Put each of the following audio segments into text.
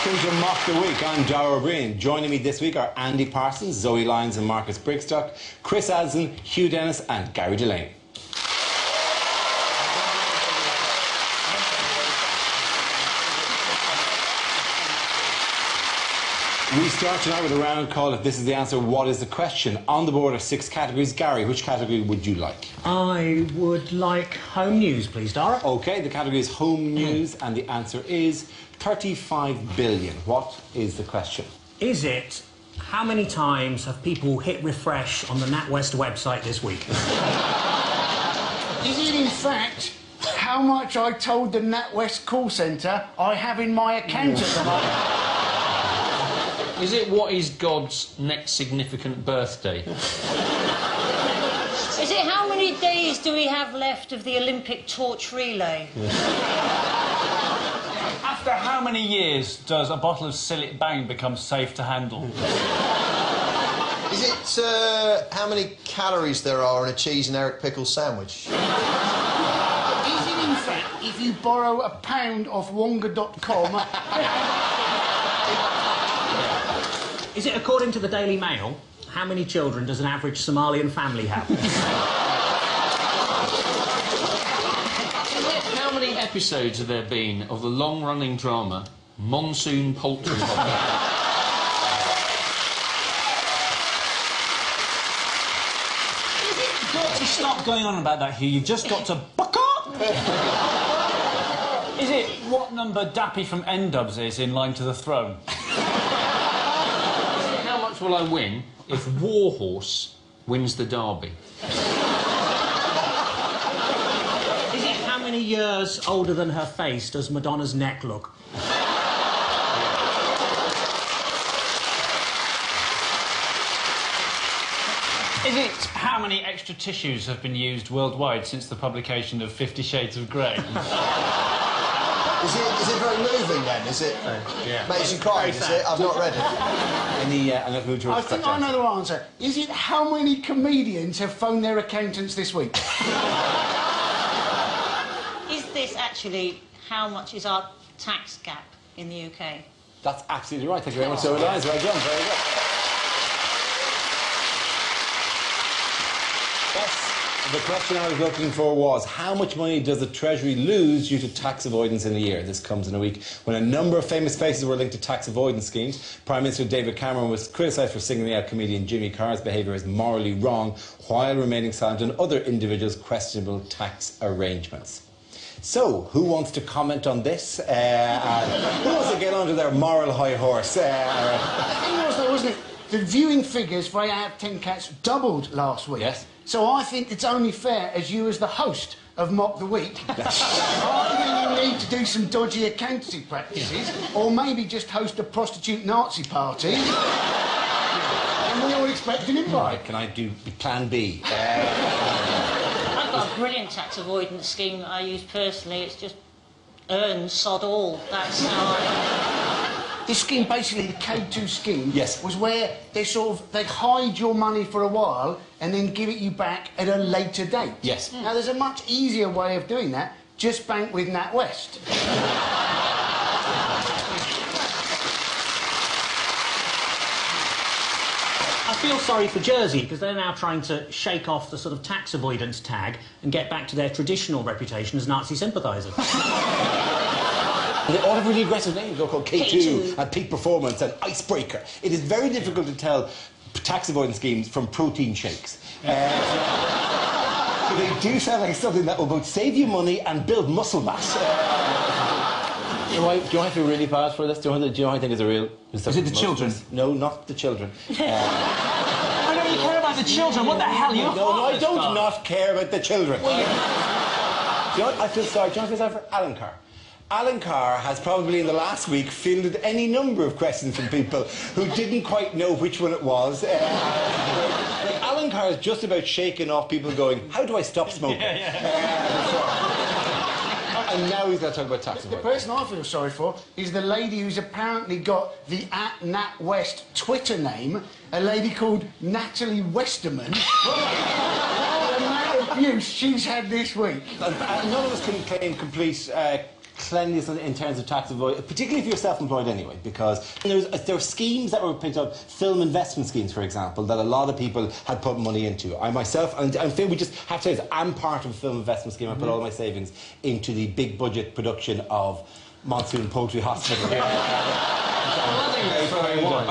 Welcome to Mock the Week. I'm Dara O'Brien. Joining me this week are Andy Parsons, Zoe Lyons and Marcus Brigstock, Chris Addison, Hugh Dennis and Gary Delaney. We start tonight with a round called If This Is the Answer, What is the Question? On the board are 6 categories. Gary, which category would you like? I would like home news, please, Dara. OK, the category is home news and the answer is 35 billion. What is the question? Is it, how many times have people hit refresh on the NatWest website this week? Is it in fact how much I told the NatWest call centre I have in my account at the moment? Is it what is God's next significant birthday? Is it how many days do we have left of the Olympic torch relay? After how many years does a bottle of Sillet Bang become safe to handle? Is it how many calories there are in a cheese and Eric Pickles sandwich? Is it in fact if you borrow a pound off Wonga.com? Is it, according to the Daily Mail, how many children does an average Somalian family have? How many episodes have there been of the long-running drama Monsoon Poultry Hobby? You've got to stop going on about that, Hugh. You've just got to buck up! Is it what number Dappy from N-Dubs is in Line to the Throne? How much will I win if Warhorse wins the derby? Is it how many years older than her face does Madonna's neck look? Is it how many extra tissues have been used worldwide since the publication of 50 Shades of Grey? Is it very moving then? Is it? Yeah. Makes you cry, is it? I've not read it. And let's move to I think I know the answer. Is it how many comedians have phoned their accountants this week? Is this actually how much is our tax gap in the UK? That's absolutely right. Thank you very much, Zoe Lyons. Well done. Very good. Yes. The question I was looking for was, how much money does the Treasury lose due to tax avoidance in a year? This comes in a week when a number of famous faces were linked to tax avoidance schemes. Prime Minister David Cameron was criticised for singling out comedian Jimmy Carr's behaviour as morally wrong, while remaining silent on other individuals' questionable tax arrangements. So, who wants to comment on this? Who wants to get onto their moral high horse? The thing was, though, wasn't it? The viewing figures for 8 out of 10 Cats doubled last week. Yes. So I think it's only fair, as you as the host of Mock the Week, either you need to do some dodgy accountancy practices, or maybe just host a prostitute Nazi party. And we all expect an invite. Right, can I do plan B? I've got a brilliant tax avoidance scheme that I use personally. It's just earn sod all. That's how I... This scheme, basically, the K2 scheme, Yes. was where they hide your money for a while and then give it you back at a later date. Yes. Now, there's a much easier way of doing that. Just bank with NatWest. I feel sorry for Jersey, because they're now trying to shake off the sort of tax avoidance tag and get back to their traditional reputation as Nazi sympathisers. They all have really aggressive names. They're called K2 and Peak Performance and Icebreaker. It is very difficult to tell tax avoidance schemes from protein shakes. But they do sound like something that will both save you money and build muscle mass. Do you want to feel really bad for this? Do you know what I think is a real... Is it the children? No, not the children. I don't really care about the children. What the hell are you No, I don't not care about the children. Do you know what? I feel sorry. Do you know what I feel sorry for? Alan Carr. Alan Carr has probably in the last week fielded any number of questions from people who didn't quite know which one it was. Alan Carr is just about shaking off people going, how do I stop smoking? And now he's going to talk about tax avoidance. The person I feel sorry for is the lady who's apparently got the @NatWest Twitter name, a lady called Natalie Westerman. The amount of abuse she's had this week. None of us can claim complete cleanliness in terms of tax avoidance, particularly if you're self-employed anyway, because there were schemes that were picked up, film investment schemes, for example, that a lot of people had put money into. I myself, and I think we just have to say this, I'm part of a film investment scheme. I put all my savings into the big budget production of Monsoon Poultry Hospital. I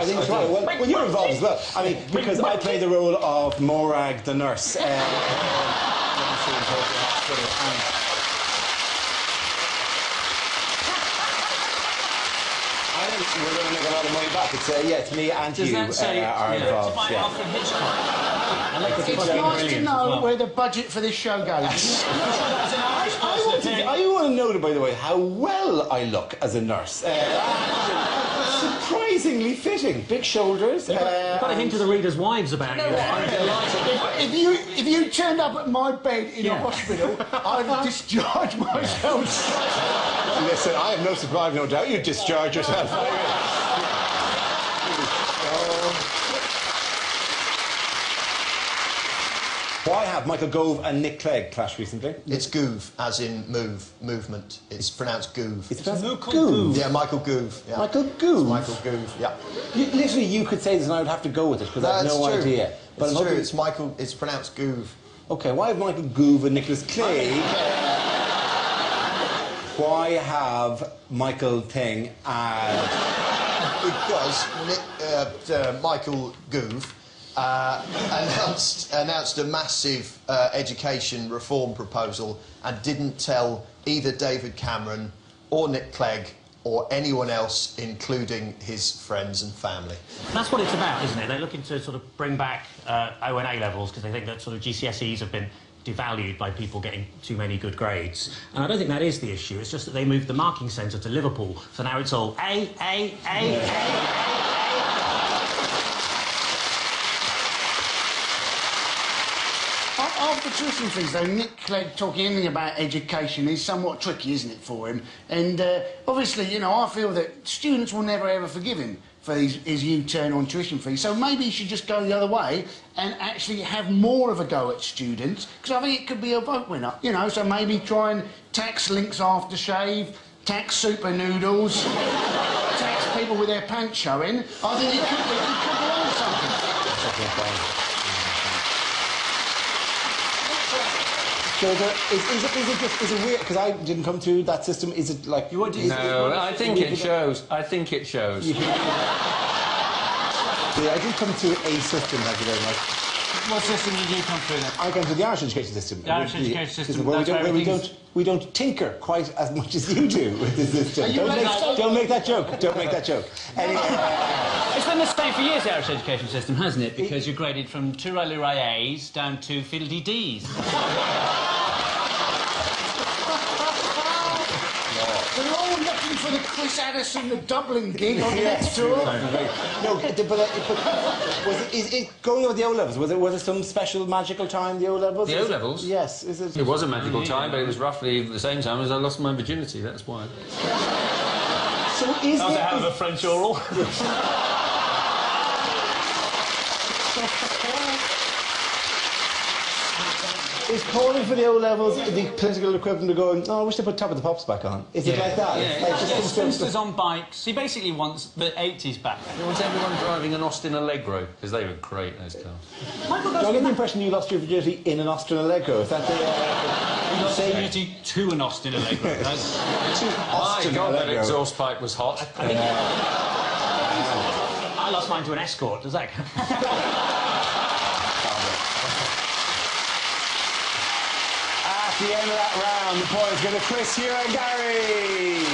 think it's right. Well, you're involved as well. I mean, because I play the role of Morag the nurse. Monsoon Poultry Hospital. I think we're going to make a lot of money back. It's, it's me and Does you that say, are involved. by Alfred Hitchcock? I like the It's nice to know where the budget for this show goes. I want to know, by the way, how well I look as a nurse. Surprisingly fitting. Big shoulders. You've got a hint of the readers' wives about you. If you turned up at my bed in a hospital, I'd discharge myself. Listen, I have no surprise, no doubt. You discharge yourself. Why have Michael Gove and Nick Clegg clashed recently? It's Goof, as in movement. It's pronounced Goof. It's pronounced Goof. Yeah, Michael Goof. Yeah. Michael Gove? Michael Goof, yeah. Literally, you could say this and I would have to go with it, because I have no idea. But it's true, it's pronounced Goof. OK, why have Michael Gove and Nicholas Clegg... Why have Michael Thing and... Because Michael Goof announced a massive education reform proposal and didn't tell either David Cameron or Nick Clegg or anyone else, including his friends and family. That's what it's about, isn't it? They're looking to sort of bring back O and A levels because they think that sort of GCSEs have been devalued by people getting too many good grades. And I don't think that is the issue. It's just that they moved the marking centre to Liverpool, so now it's all A. After tuition fees, though, Nick Clegg talking anything about education is somewhat tricky, isn't it, for him? And obviously, you know, I feel that students will never ever forgive him for his U-turn on tuition fees. So maybe he should just go the other way and actually have more of a go at students, because I think it could be a vote winner. You know, so maybe try and tax Lynx aftershave, tax super noodles, tax people with their pants showing. I think it could be on something. So is it weird? Because I didn't come through that system. Is it like... No, I think it shows. I think it shows. Yeah, I did come through a system, thank you very much. What system did you come through then? I came through the Irish education system. The Irish education system, where we don't tinker quite as much as you do with the system. Don't make that joke. Don't make that joke. Anyway, it's been the same for years, the Irish education system, hasn't it? Because you're graded from Tooralurai A's down to Fiddledy D's. They're all looking for the Chris Addison, the Dublin gig on the next tour. No, but is it going over the O-levels? Was there some special magical time, the O-levels? The O-levels? Yes. Is it? It was a magical time, but it was roughly the same time as I lost my virginity, that's why. So is that was a hell of a French oral. Is calling for the O-levels the political equivalent of going, oh, I wish they put Top of the Pops back on? Is it like that? Yeah, Like just spinsters on bikes. He basically wants the 80s back. He wants everyone driving an Austin Allegro, because they were great, those cars. Do I get the impression you lost your virginity in an Austin Allegro? Is that the... He lost virginity to an Austin Allegro. That's... My God, that exhaust pipe was hot. I lost mine to an Escort. Does that count? At the end of that round, the points go to Chris, Hugh and Gary.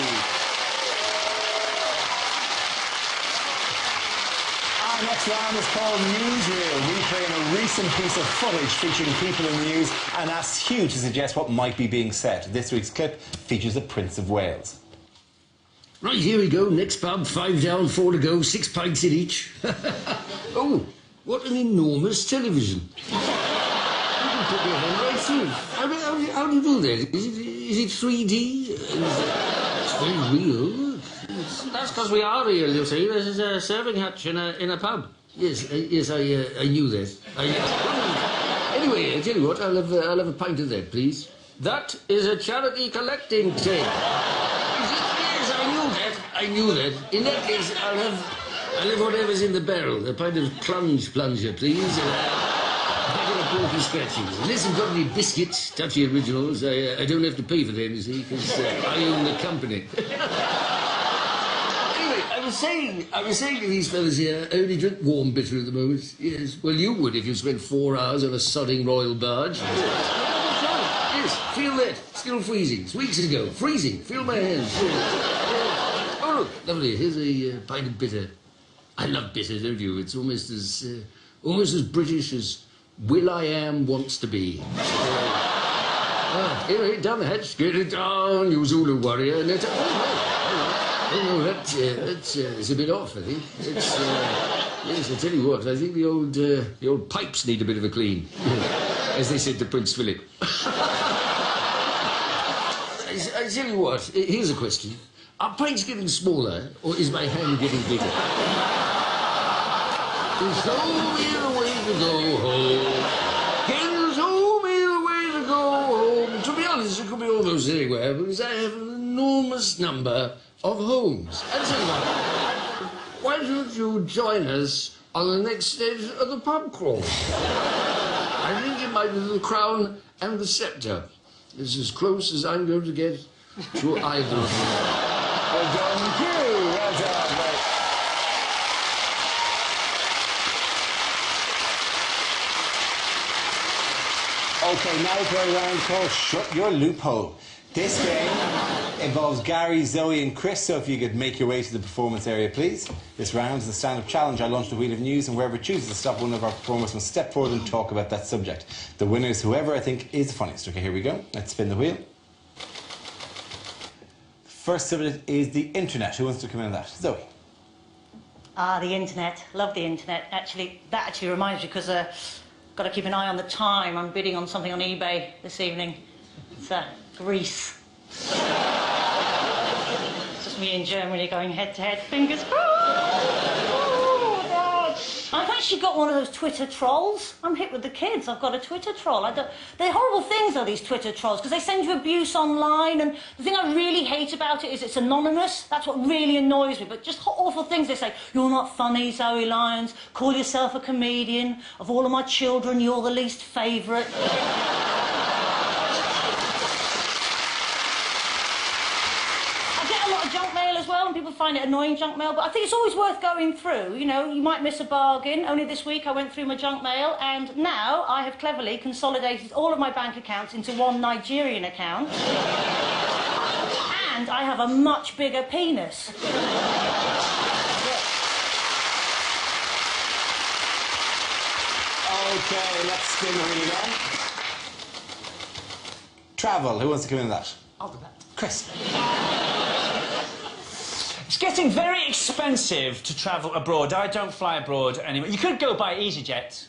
Our next round is called Newsreel. We play in a recent piece of footage featuring people in the news and ask Hugh to suggest what might be being said. This week's clip features the Prince of Wales. Right, here we go. Next pub, 5 down, 4 to go, 6 pints in each. Oh, what an enormous television. Put your hand right through. How do you do that? Is it 3D? It's very real. That's because we are real, you see. This is a serving hatch in a pub. Yes, I knew that. Anyway, I tell you what, I'll have a pint of that, please. That is a charity collecting tape. I knew that. In that case, I'll have whatever's in the barrel. A pint of plunger, please. A packet of porky scratches. Unless you've got any biscuits, touchy originals, I don't have to pay for them, you see, because I own the company. Anyway, I was saying to these fellas here, I only drink warm bitter at the moment. Yes, well, you would if you spent 4 hours on a sodding royal barge. Yes, feel that. Still freezing. It's weeks ago. Freezing. Feel my hands. Oh, look, lovely. Here's a pint of bitter. I love bitter, don't you? It's almost as British as Will.I.am wants to be. Anyway, down the hatch. Get it down, you Zulu warrior. And that's a bit off, I think. Yes, I tell you what, I think the old pipes need a bit of a clean. As they said to Prince Philip. I tell you what, here's a question. Are pints getting smaller, or is my hand getting bigger? Show me the way to go home. Can you show me the way to go home? To be honest, it could be almost anywhere, because I have an enormous number of homes. I tell you what, why don't you join us on the next stage of the pub crawl? I think it might be the Crown and the Sceptre. It's as close as I'm going to get to either of them. Well done, Hugh. Well done, mate. OK, now we play a round called Shut Your Loophole. This game involves Gary, Zoe and Chris, so if you could make your way to the performance area, please. This round is the stand-up challenge. I launch the wheel of news, and whoever chooses to stop one of our performers must step forward and talk about that subject. The winner is whoever I think is the funniest. OK, here we go. Let's spin the wheel. First subject is the internet. Who wants to come in on that? Zoe. Ah, the internet. Love the internet. Actually, that actually reminds me, because got to keep an eye on the time. I'm bidding on something on eBay this evening. It's Greece. It's just me in Germany going head-to-head. Fingers crossed. Oh, God. I've actually got one of those Twitter trolls. I'm hit with the kids. I've got a Twitter troll. They're horrible things, though, these Twitter trolls, because they send you abuse online, and the thing I really hate about it is it's anonymous. That's what really annoys me, but just awful things. They say, you're not funny, Zoe Lyons. Call yourself a comedian. Of all of my children, you're the least favourite. Junk mail as well, and people find it annoying, junk mail, but I think it's always worth going through. You know, you might miss a bargain. Only this week I went through my junk mail, and now I have cleverly consolidated all of my bank accounts into one Nigerian account. And I have a much bigger penis. OK, let's spin the wheel again. Travel. Who wants to come in on that? I'll do that. Chris. It's getting very expensive to travel abroad. I don't fly abroad anymore. You could go by EasyJet,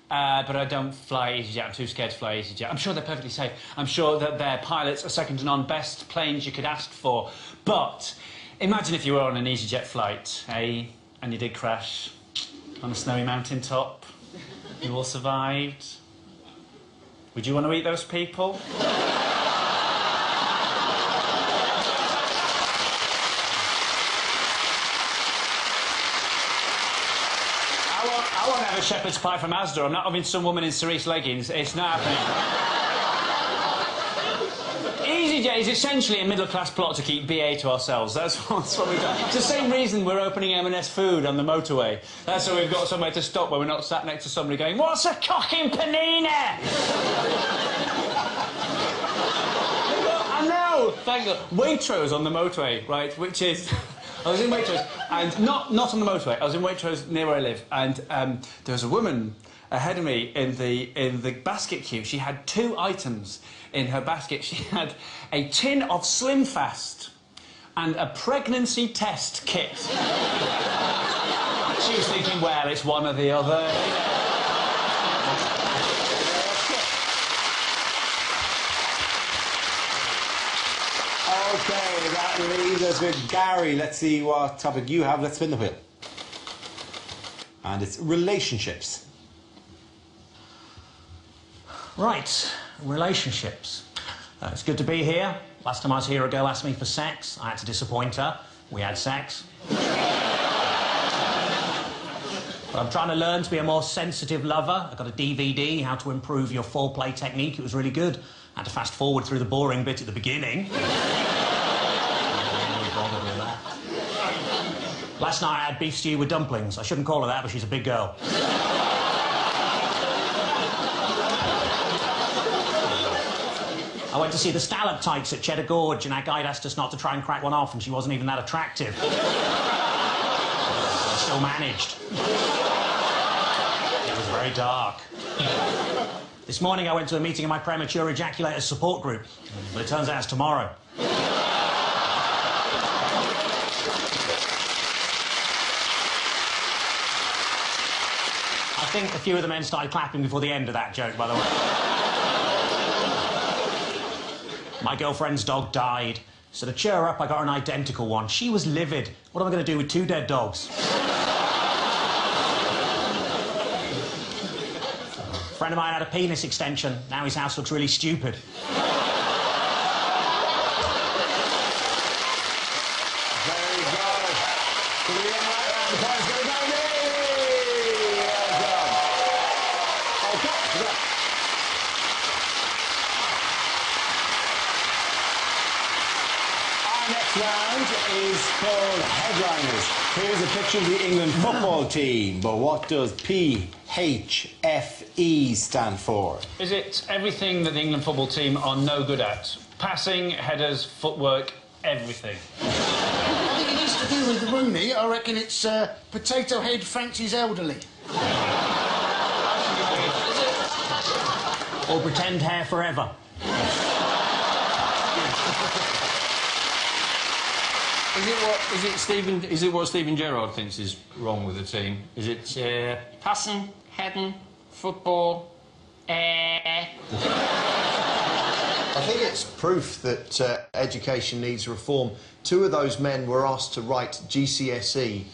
but I don't fly EasyJet. I'm too scared to fly EasyJet. I'm sure they're perfectly safe. I'm sure that their pilots are second to none, best planes you could ask for. But imagine if you were on an EasyJet flight, and you did crash on a snowy mountain top. You all survived. Would you want to eat those people? I won't have a shepherd's pie from Asda. I'm not having some woman in cerise leggings. It's not happening. EasyJet is essentially a middle-class plot to keep BA to ourselves. That's what we've done. It's the same reason we're opening M&S Food on the motorway. That's so we've got somewhere to stop where we're not sat next to somebody going, "What's a cocking panini?" I know! Thank God. Waitrose on the motorway, right, which is... I was in Waitrose, and not on the motorway. I was in Waitrose near where I live, and there was a woman ahead of me in the basket queue. She had 2 items in her basket. She had a tin of Slim Fast and a pregnancy test kit. She was thinking, well, it's one or the other. OK, that leaves us with Gary. Let's see what topic you have. Let's spin the wheel. And it's relationships. Right, relationships. It's good to be here. Last time I was here, a girl asked me for sex. I had to disappoint her. We had sex. But I'm trying to learn to be a more sensitive lover. I got a DVD, How to Improve Your Foreplay Technique. It was really good. I had to fast forward through the boring bit at the beginning. Last night I had beef stew with dumplings. I shouldn't call her that, but she's a big girl. I went to see the stalactites at Cheddar Gorge, and our guide asked us not to try and crack one off, and she wasn't even that attractive. I still managed. It was very dark. This morning I went to a meeting of my premature ejaculators support group, but it turns out it's tomorrow. I think a few of the men started clapping before the end of that joke, by the way. My girlfriend's dog died, so to cheer her up, I got her an identical one. She was livid. What am I going to do with 2 dead dogs? A friend of mine had a penis extension. Now his house looks really stupid. Very good. Can we get right round the points? Go, go, yay! Well done. Okay, go. Our next round is called Headliners. Here's a picture of the England football team, but what does PHFE stand for? Is it everything that the England football team are no good at? Passing, headers, footwork, everything. I think it needs to do with Rooney. I reckon it's Potato Head fancies elderly. Or pretend hair forever. Is it what Stephen Gerrard thinks is wrong with the team? Is it passing, heading, football? I think it's proof that education needs reform. 2 of those men were asked to write GCSE.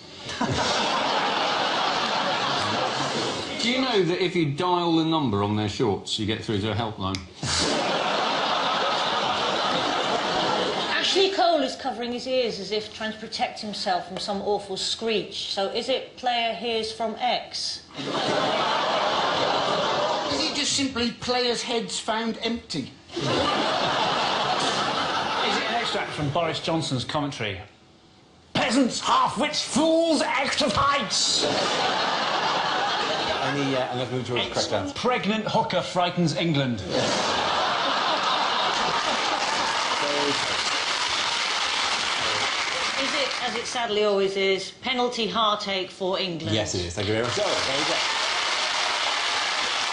Do you know that if you dial the number on their shorts, you get through to a helpline? Ashley Cole is covering his ears as if trying to protect himself from some awful screech. So is it player hears from X? Is it just simply players' heads found empty? Is it an extract from Boris Johnson's commentary? Peasants, half-wits, fools, extra heights! And let's move towards the correct answer. Pregnant hooker frightens England. Is it, as it sadly always is, penalty heartache for England? Yes, it is. Thank you very much. So, there you go.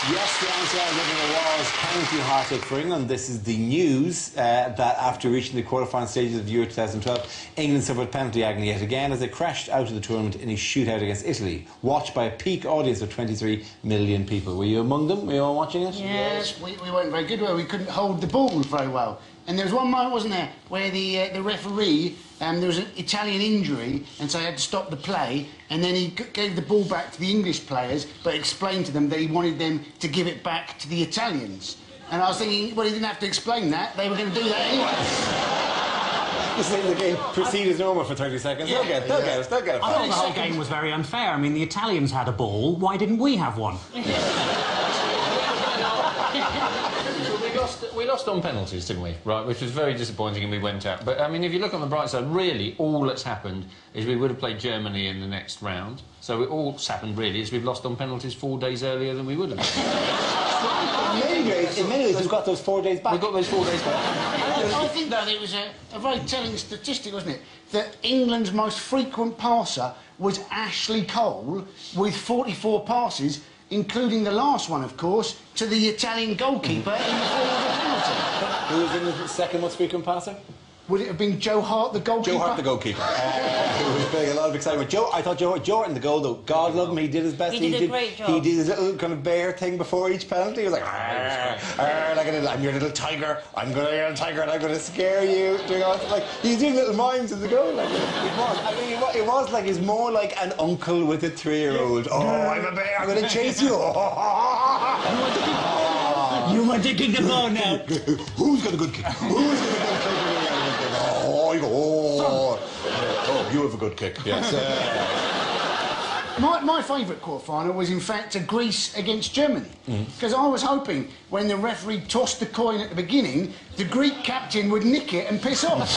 Yes, the answer I was looking at was penalty heartache for England. This is the news that after reaching the quarter-final stages of Euro 2012, England suffered penalty agony yet again as they crashed out of the tournament in a shootout against Italy, watched by a peak audience of 23 million people. Were you among them? Were you all watching it? Yes, we weren't very good, were we? Couldn't hold the ball very well. And there was one moment, wasn't there, where the referee, there was an Italian injury, and so he had to stop the play, and then he gave the ball back to the English players, but explained to them that he wanted them to give it back to the Italians. And I was thinking, well, he didn't have to explain that. They were going to do that anyway. Just let the game proceed as normal for 30 seconds. They'll get it. I thought the whole game was very unfair. I mean, the Italians had a ball. Why didn't we have one? We lost on penalties, didn't we? Right, which was very disappointing, and we went out. But, I mean, if you look on the bright side, really, all that's happened is we would have played Germany in the next round. So all that's happened, really, is we've lost on penalties 4 days earlier than we would have. In many ways, we've got those 4 days back. We've got those 4 days back. I think, though, it was a very telling statistic, wasn't it? That England's most frequent passer was Ashley Cole, with 44 passes, including the last one, of course, to the Italian goalkeeper in the form of a penalty. Who was England's second most frequent passer? Would it have been Joe Hart, the goalkeeper? Joe Hart, the goalkeeper. Who was bringing a lot of excitement. I thought Joe Hart in the goal, though. God love him, he did his best. He did a great job. He did his little kind of bear thing before each penalty. He was like, like a little, I'm your little tiger. I'm going to your little tiger, and I'm going to scare you. Like he's doing little mimes in the goal. Like, it was. I mean, it was like he's more like an uncle with a 3-year-old. Oh, I'm a bear. I'm going to chase you. You want to kick the ball now. Who's got a good kick? Who's got a good kick? Oh, you have a good kick. Yes. My favourite quarter-final was, in fact, Greece against Germany. Because I was hoping, when the referee tossed the coin at the beginning, the Greek captain would nick it and piss off.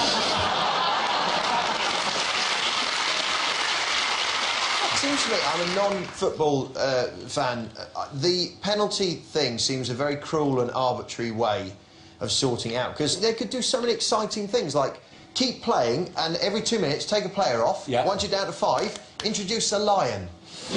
Seems to me, I'm a non-football fan. The penalty thing seems a very cruel and arbitrary way of sorting out, because they could do so many exciting things, like keep playing and every 2 minutes take a player off. Yeah. Once you're down to 5, introduce a lion. Do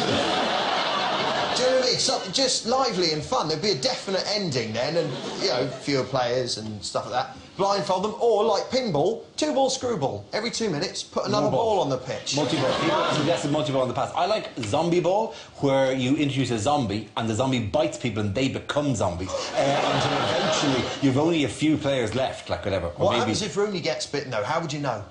you know what I mean? Something just lively and fun. There'd be a definite ending then, and, you know, fewer players and stuff like that. Blindfold them, or, like pinball, 2-ball screwball. Every 2 minutes, put another ball on the pitch. Multi-ball. People have suggested multi-ball in the past. I like zombie ball, where you introduce a zombie and the zombie bites people and they become zombies. Until eventually you've only a few players left, like whatever. What happens if Rooney gets bitten, though? How would you know?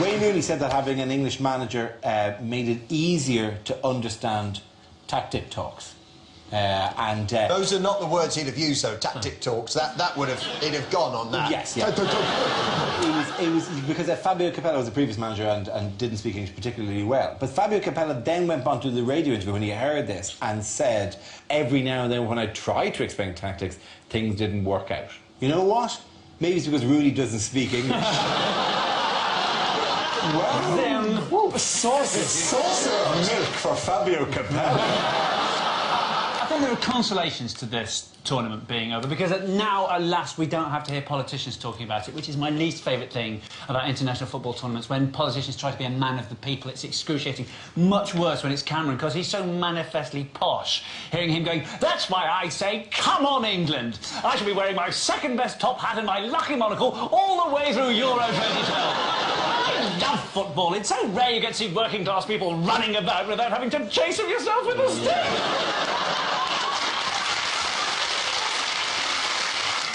Wayne Rooney said that having an English manager made it easier to understand tactic talks. Those are not the words he'd have used, though. Tactic talks. That would have... He'd have gone on that. Yes, yeah. it was because Fabio Capello was the previous manager and didn't speak English particularly well. But Fabio Capello then went on to the radio interview when he heard this and said, every now and then when I tried to explain tactics, things didn't work out. You know what? Maybe it's because Rooney doesn't speak English. Well, saucer of milk for Fabio Capello. I think there are consolations to this tournament being over, because now, at last, we don't have to hear politicians talking about it, which is my least favourite thing about international football tournaments. When politicians try to be a man of the people, it's excruciating. Much worse when it's Cameron, because he's so manifestly posh. Hearing him going, that's why I say, come on, England. I shall be wearing my second-best top hat and my lucky monocle all the way through Euro 2012. I love football. It's so rare you get to see working-class people running about without having to chase them yourself with a stick.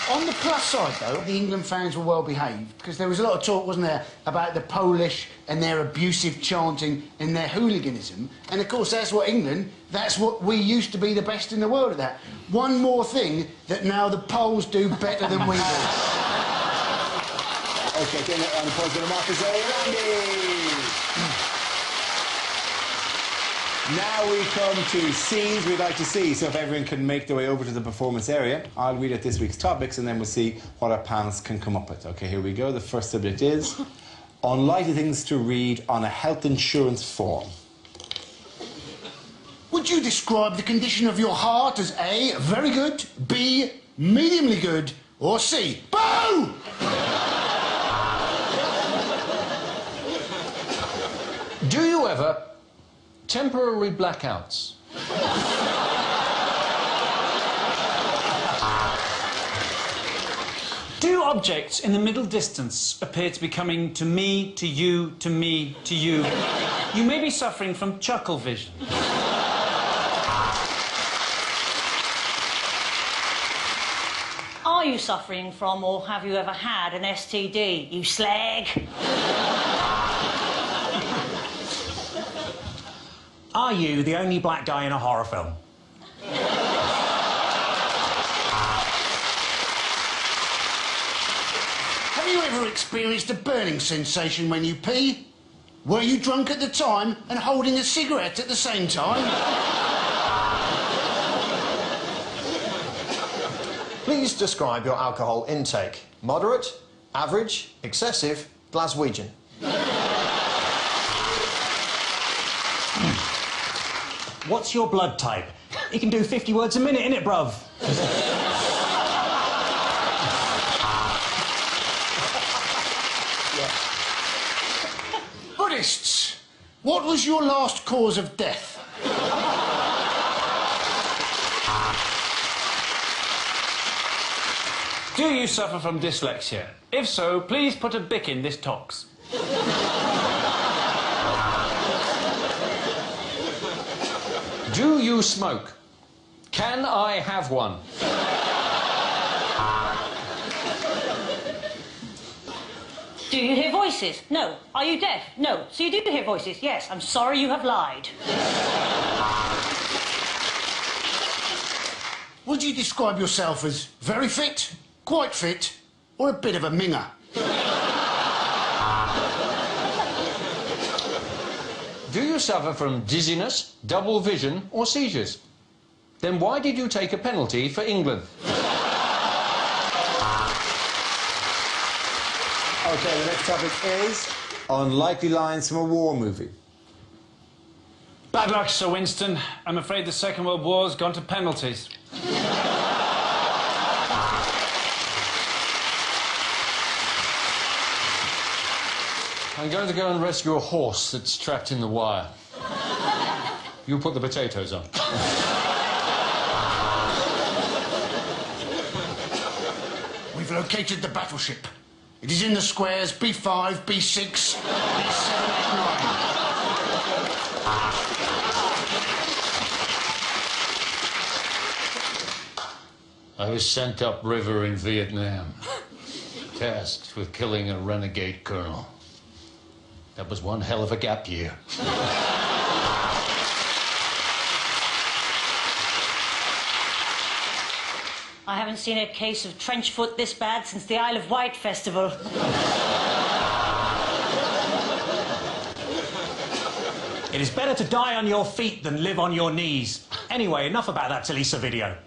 On the plus side, though, the England fans were well behaved, because there was a lot of talk, wasn't there, about the Polish and their abusive chanting and their hooliganism. And, of course, that's what England, that's what we used to be the best in the world at that. One more thing that now the Poles do better than we do. OK, getting it on the post, going to Marcus Randy. Now we come to scenes we'd like to see, so if everyone can make their way over to the performance area, I'll read out this week's topics and then we'll see what our panels can come up with. OK, here we go. The first subject is unlikely things to read on a health insurance form. Would you describe the condition of your heart as A, very good, B, mediumly good, or C, boo? Do you ever temporary blackouts? Do objects in the middle distance appear to be coming to me, to you, to me, to you? You may be suffering from chuckle vision. Are you suffering from, or have you ever had, an STD, you slag? Are you the only black guy in a horror film? Have you ever experienced a burning sensation when you pee? Were you drunk at the time and holding a cigarette at the same time? Please describe your alcohol intake. Moderate, average, excessive, Glaswegian. What's your blood type? You can do 50 words a minute, innit, bruv? Buddhists, what was your last cause of death? Do you suffer from dyslexia? If so, please put a bic in this tox. Do you smoke? Can I have one? Do you hear voices? No. Are you deaf? No. So you do hear voices? Yes. I'm sorry you have lied. would you describe yourself as? Very fit, quite fit, or a bit of a minger? Do you suffer from dizziness, double vision, or seizures? Then why did you take a penalty for England? Okay, the next topic is unlikely lines from a war movie. Bad luck, Sir Winston. I'm afraid the Second World War's gone to penalties. I'm going to go and rescue a horse that's trapped in the wire. You put the potatoes on. We've located the battleship. It is in the squares B5, B6, B7, 8, 9. I was sent upriver in Vietnam, tasked with killing a renegade colonel. That was one hell of a gap year. I haven't seen a case of trench foot this bad since the Isle of Wight festival. It is better to die on your feet than live on your knees. Anyway, enough about that Talisa video.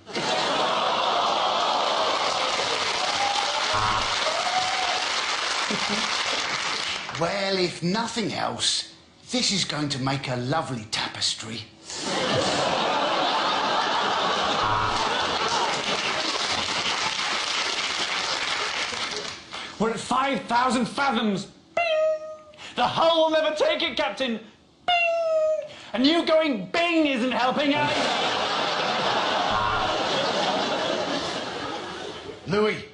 Well, if nothing else, this is going to make a lovely tapestry. We're at 5,000 fathoms. Bing! The hull will never take it, Captain. Bing! And you going bing isn't helping either. Louis,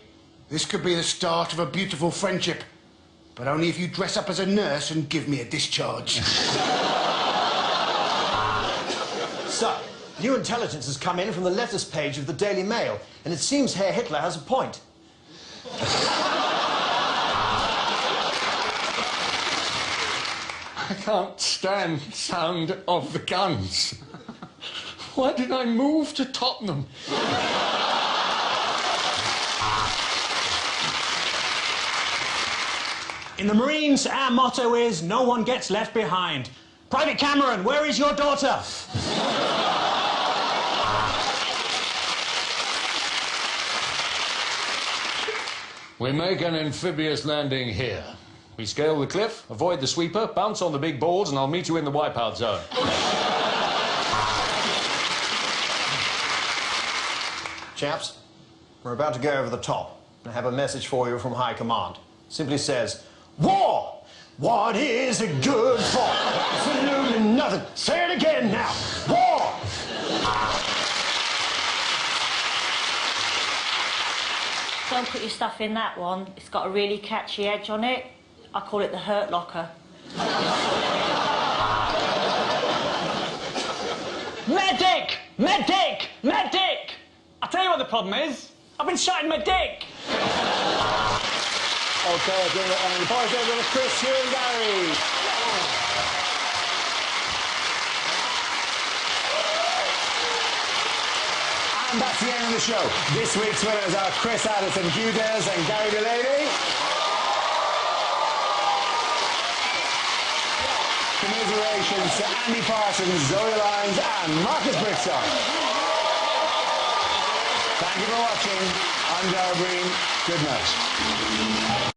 this could be the start of a beautiful friendship, but only if you dress up as a nurse and give me a discharge. Sir, new intelligence has come in from the letters page of the Daily Mail, and it seems Herr Hitler has a point. I can't stand the sound of the guns. Why did I move to Tottenham? In the Marines, our motto is, no one gets left behind. Private Cameron, where is your daughter? We make an amphibious landing here. We scale the cliff, avoid the sweeper, bounce on the big balls, and I'll meet you in the wipeout zone. Chaps, we're about to go over the top. I have a message for you from High Command. Simply says, war! What is it good for? Absolutely nothing. Say it again now. War! Don't put your stuff in that one. It's got a really catchy edge on it. I call it the hurt locker. Medic! Medic! Medic! I'll tell you what the problem is. I've been shot in my dick. Okay, and the boys over with Chris, Hugh and Gary. And that's the end of the show. This week's winners are Chris Addison, Hugh Des and Gary Delaney. Commiserations to Andy Parsons, Zoe Lyons and Marcus Brixton. Thank you for watching. I'm Dara Breen. Good night.